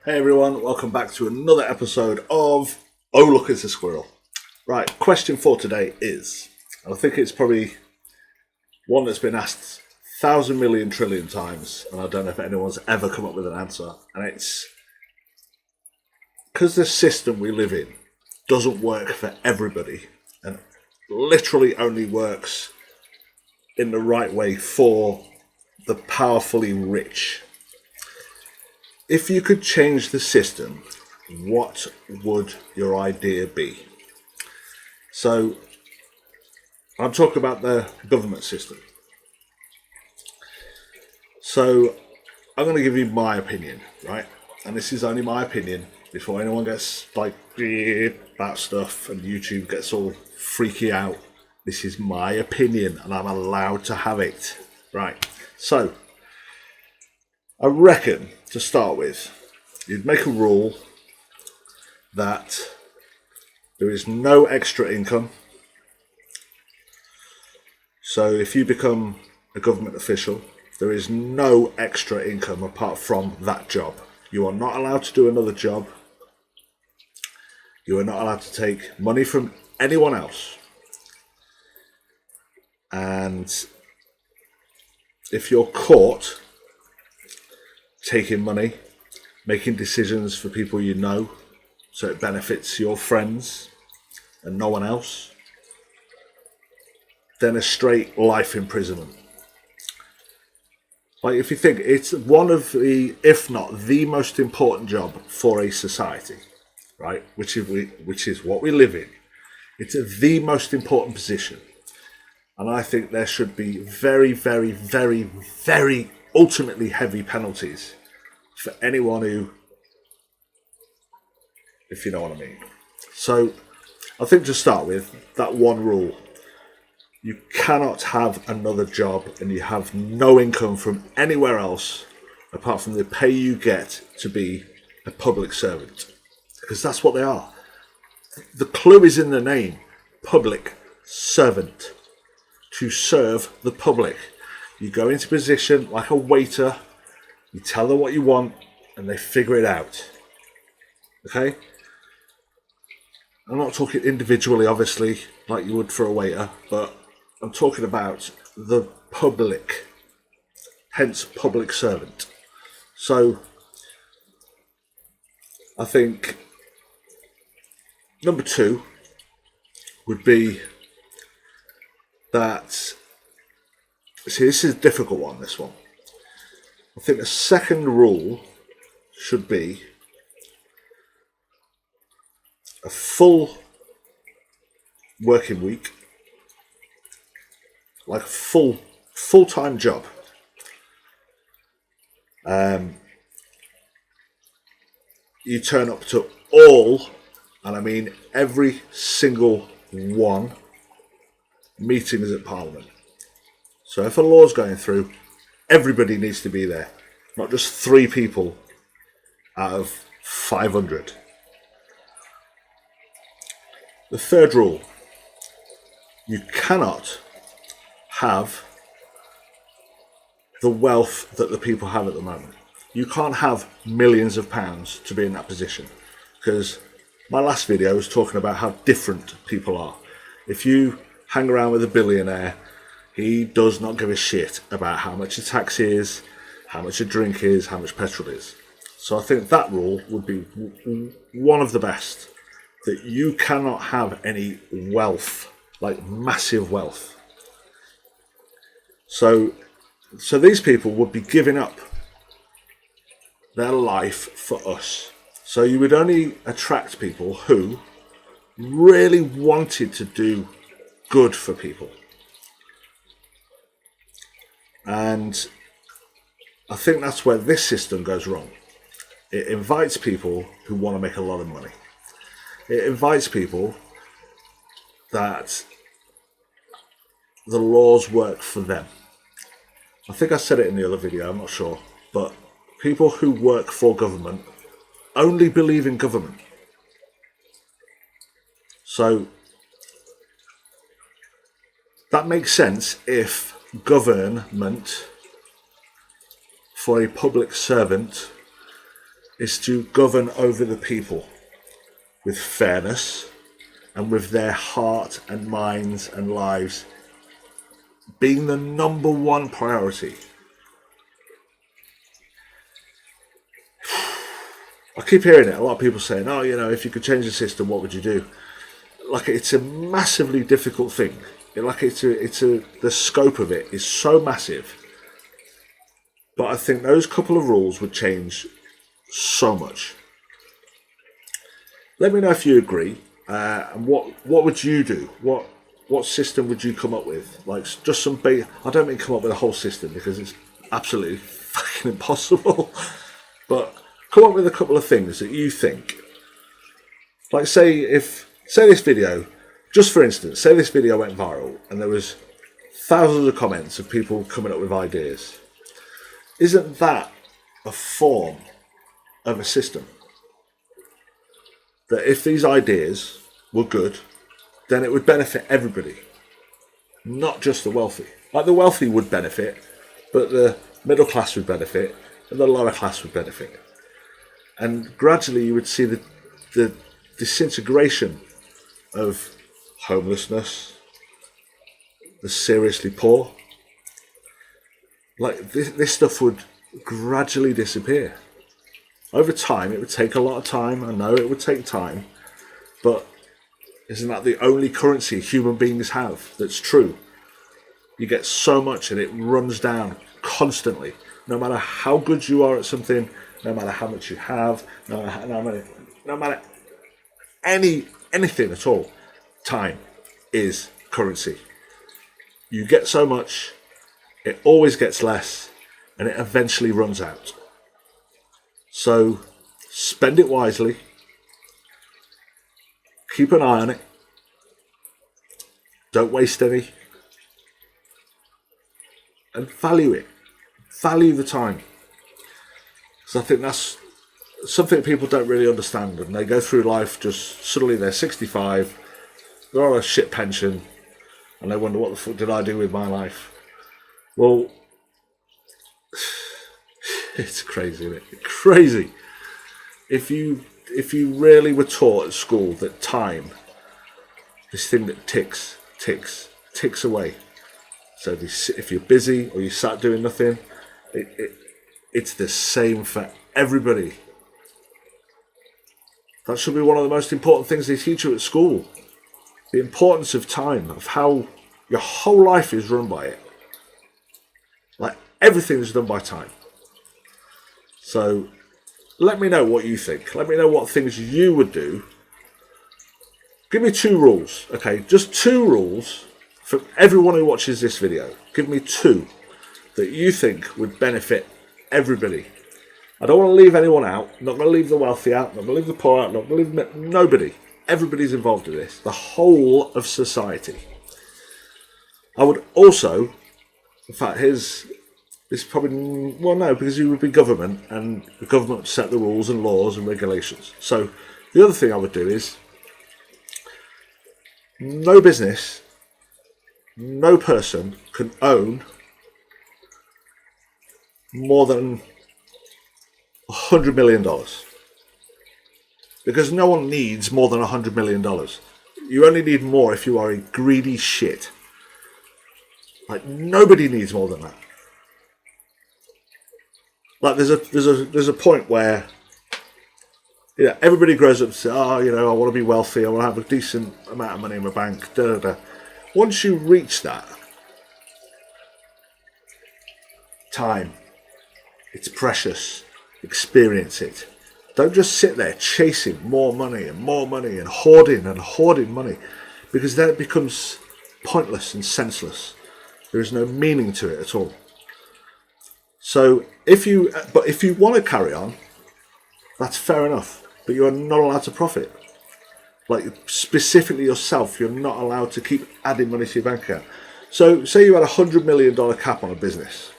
Hey everyone, welcome back to another episode of Oh Look It's a Squirrel. Right, question for today is, and I think it's probably one that's been asked 1,000 million trillion times, and I don't know if anyone's ever come up with an answer, and it's because the system we live in doesn't work for everybody and literally only works in the right way for the powerfully rich. If you could change the system, what would your idea be? So, I'm talking about the government system. So, I'm going to give you my opinion, right? And this is only my opinion before anyone gets like about stuff and YouTube gets all freaky out. This is my opinion and I'm allowed to have it. Right. So, I reckon, to start with, you'd make a rule that there is no extra income. So if you become a government official, there is no extra income apart from that job. You are not allowed to do another job. You are not allowed to take money from anyone else. And if you're caught taking money, making decisions for people you know, so it benefits your friends and no one else, then a straight life imprisonment. Like, if you think, it's one of the, if not the most important job for a society, right? Which is what we live in. It's the most important position. And I think there should be very, very, very, very ultimately heavy penalties for anyone who, if you know what I mean. So I think to start with, that one rule: you cannot have another job and you have no income from anywhere else apart from the pay you get to be a public servant, because that's what they are. The clue is in the name: public servant, to serve the public. You go into position like a waiter, you tell them what you want, and they figure it out. Okay? I'm not talking individually, obviously, like you would for a waiter, but I'm talking about the public, hence public servant. So, I think number 2 would be that, see, this is a difficult one, this one. I think the second rule should be a full working week, like a full-time job. You turn up to all, and I mean every single one, meetings at Parliament. So if a law's going through, everybody needs to be there, not just 3 people out of 500. The third rule: you cannot have the wealth that the people have at the moment. You can't have millions of pounds to be in that position, because my last video was talking about how different people are. If you hang around with a billionaire, he does not give a shit about how much a taxi is, how much a drink is, how much petrol is. So I think that rule would be one of the best, that you cannot have any wealth, like massive wealth. So these people would be giving up their life for us. So you would only attract people who really wanted to do good for people. And I think that's where this system goes wrong. It invites people who want to make a lot of money. It invites people that the laws work for them. I think I said it in the other video, I'm not sure. But people who work for government only believe in government. So that makes sense if government for a public servant is to govern over the people with fairness and with their heart and minds and lives being the number one priority. I keep hearing it. A lot of people saying, "Oh, if you could change the system, what would you do?" Like, it's a massively difficult thing. The scope of it is so massive. But I think those couple of rules would change so much. Let me know if you agree. And what would you do? What system would you come up with? Like, just some big. I don't mean come up with a whole system, because it's absolutely fucking impossible. But come up with a couple of things that you think. Like, say this video, just for instance, say this video went viral and there was thousands of comments of people coming up with ideas. Isn't that a form of a system? That if these ideas were good, then it would benefit everybody, not just the wealthy. Like, the wealthy would benefit, but the middle class would benefit, and the lower class would benefit. And gradually you would see the disintegration of homelessness, the seriously poor. Like, this stuff would gradually disappear. Over time, it would take a lot of time. I know it would take time, but isn't that the only currency human beings have that's true? You get so much and it runs down constantly. No matter how good you are at something, no matter how much you have, no matter anything at all, time is currency. You get so much, it always gets less, and it eventually runs out. So spend it wisely, keep an eye on it, don't waste any, and value it. Value the time. So I think that's something people don't really understand, and they go through life just suddenly they're 65, they're on a shit pension, and they wonder, what the fuck did I do with my life? Well, it's crazy, isn't it? Crazy. If you really were taught at school that time, this thing that ticks away. So if you're busy or you sat doing nothing, it's the same for everybody. That should be one of the most important things they teach you at school. The importance of time, of how your whole life is run by it. Like, everything is done by time. So let me know what you think. Let me know what things you would do. Give me 2 rules, okay? Just 2 rules for everyone who watches this video. Give me 2 that you think would benefit everybody. I don't want to leave anyone out. I'm not going to leave the wealthy out. I'm not going to leave the poor out. I'm not going to leave nobody. Everybody's involved in this. The whole of society. I would also, in fact, this probably, well, no, because you would be government, and the government would set the rules and laws and regulations. So the other thing I would do is, no business, no person can own more than $100 million. Because no one needs more than $100 million. You only need more if you are a greedy shit. Like, nobody needs more than that. Like, there's a point where, everybody grows up and says, I want to be wealthy, I want to have a decent amount of money in my bank, Once you reach that, time, it's precious. Experience it. Don't just sit there chasing more money and hoarding money, because then it becomes pointless and senseless. There is no meaning to it at all. So if you want to carry on, that's fair enough, but you are not allowed to profit. Like, specifically yourself, you're not allowed to keep adding money to your bank account. So say you had $100 million cap on a business,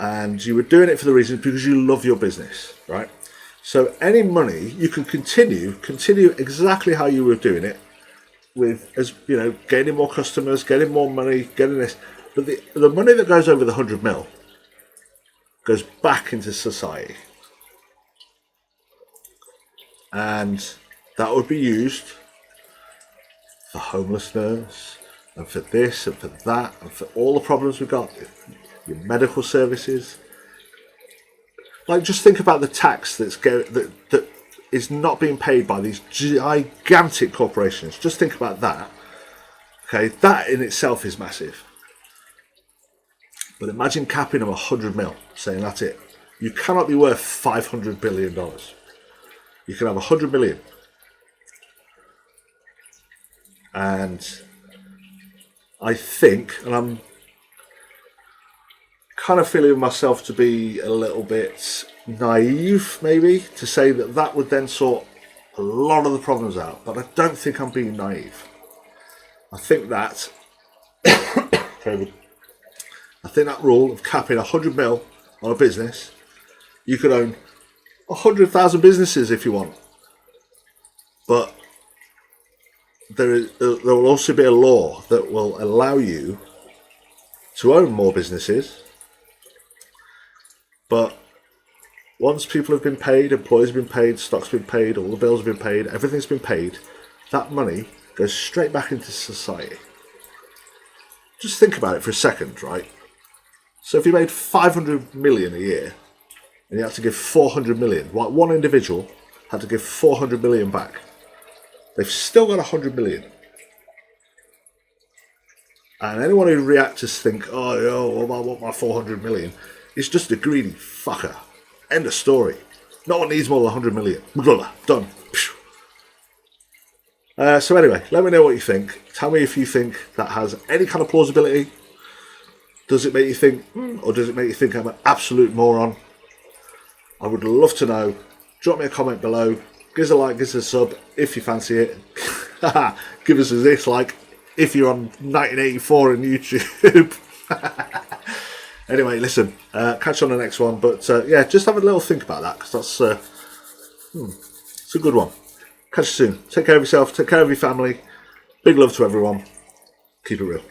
and you were doing it for the reason because you love your business, right? So any money you can continue exactly how you were doing it, with, as gaining more customers, getting more money, getting this. But the money that goes over the 100 mil goes back into society. And that would be used for homelessness, and for this, and for that, and for all the problems we've got, your medical services. Like, just think about the tax that is not being paid by these gigantic corporations. Just think about that. Okay, that in itself is massive. But imagine capping them 100 mil, saying that's it. You cannot be worth $500 billion. You can have 100 million. And I think, and I'm kind of feeling myself to be a little bit naive, maybe, to say that that would then sort a lot of the problems out. But I don't think I'm being naive. I think that I think that rule of capping 100 mil on a business, you could own 100,000 businesses if you want. But there will also be a law that will allow you to own more businesses. But once people have been paid, employees have been paid, stocks have been paid, all the bills have been paid, everything's been paid, that money goes straight back into society. Just think about it for a second, right? So if you made 500 million a year and you had to give 400 million, like one individual had to give 400 million back, they've still got 100 million. And anyone who reacts to think, oh, yo, I want my 400 million, is just a greedy fucker. End of story. No one needs more than 100 million. Done. So anyway, let me know what you think. Tell me if you think that has any kind of plausibility. Does it make you think, or does it make you think I'm an absolute moron? I would love to know. Drop me a comment below. Give us a like, give us a sub if you fancy it. Give us a dislike if you're on 1984 on YouTube. Anyway, listen, catch you on the next one. But yeah, just have a little think about that, because that's it's a good one. Catch you soon. Take care of yourself. Take care of your family. Big love to everyone. Keep it real.